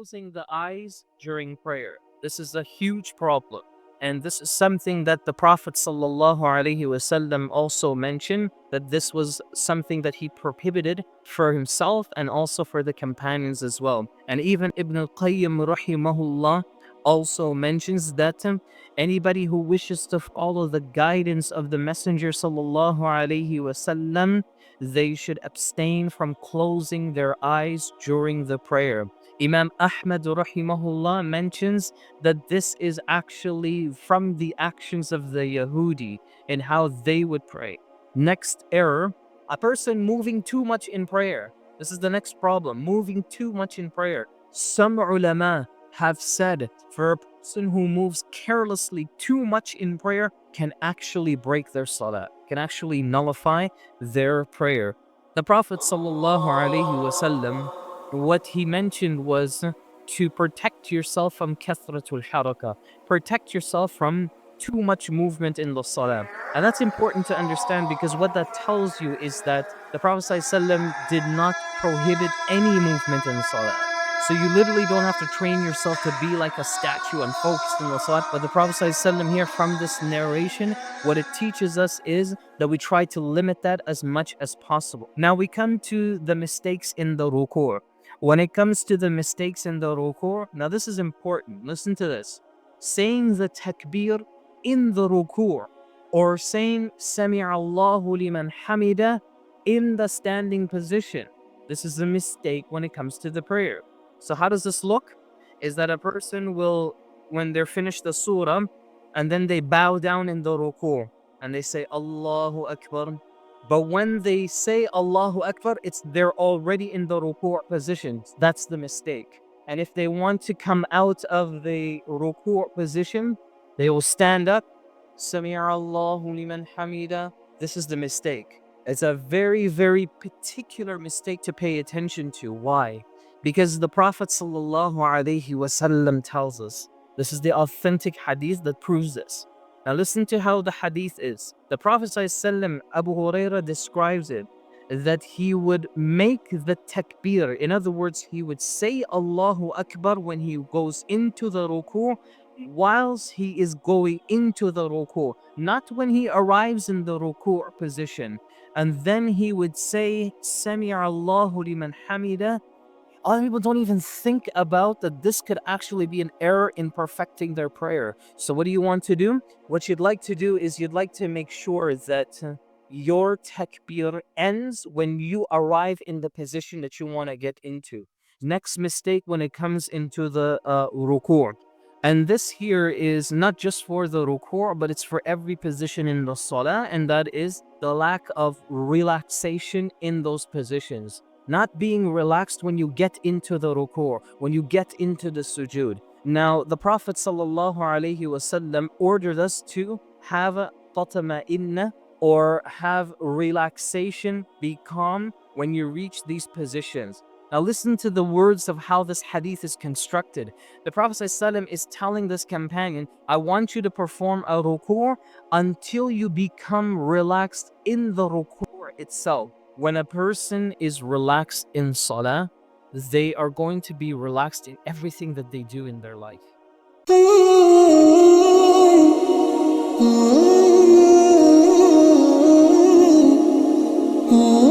closing the eyes during prayer. This is a huge problem. And this is something that the Prophet ﷺ also mentioned, that this was something that he prohibited for himself and also for the companions as well. And even Ibn al-Qayyim rahimahullah also mentions that anybody who wishes to follow the guidance of the Messenger ﷺ, they should abstain from closing their eyes during the prayer. Imam Ahmad rahimahullah mentions that this is actually from the actions of the Yahudi and how they would pray. Next error, a person moving too much in prayer. This is the next problem, moving too much in prayer. Some ulama have said for a person who moves carelessly too much in prayer can actually break their salah, can actually nullify their prayer. The Prophet ﷺ, what he mentioned was to protect yourself from kathratul haraka, protect yourself from too much movement in the salah. And that's important to understand, because what that tells you is that the Prophet ﷺ did not prohibit any movement in the salah. So you literally don't have to train yourself to be like a statue and focused in the salat. But the Prophet ﷺ here, from this narration, what it teaches us is that we try to limit that as much as possible. Now we come to the mistakes in the ruku'. When it comes to the mistakes in the ruku', now this is important. Listen to this. Saying the takbir in the ruku', or saying Sami'a Allahu liman hamida in the standing position. This is a mistake when it comes to the prayer. So how does this look? Is that a person will, when they're finished the surah, and then they bow down in the ruku' and they say Allahu Akbar. But when they say Allahu Akbar, they're already in the ruku' position. That's the mistake. And if they want to come out of the ruku' position, they will stand up. Sami'a Allahu liman hamida. This is the mistake. It's a very, very particular mistake to pay attention to. Why? Because the Prophet ﷺ tells us, this is the authentic hadith that proves this. Now listen to how the hadith is. The Prophet ﷺ, Abu Hurairah describes it, that he would make the takbir. In other words, he would say Allahu Akbar when he goes into the ruku', whilst he is going into the ruku', not when he arrives in the ruku' position. And then he would say Sami'a Allahu liman hamida. A lot of people don't even think about that this could actually be an error in perfecting their prayer. So what do you want to do? What you'd like to do is you'd like to make sure that your takbir ends when you arrive in the position that you want to get into. Next mistake when it comes into the ruku'. And this here is not just for the ruku', but it's for every position in the salah, and that is the lack of relaxation in those positions. Not being relaxed when you get into the ruku', when you get into the sujood. Now, the Prophet ﷺ ordered us to have tatma'inna, or have relaxation, be calm when you reach these positions. Now listen to the words of how this hadith is constructed. The Prophet ﷺ is telling this companion, I want you to perform a ruku' until you become relaxed in the ruku' itself. When a person is relaxed in salah, they are going to be relaxed in everything that they do in their life. Oh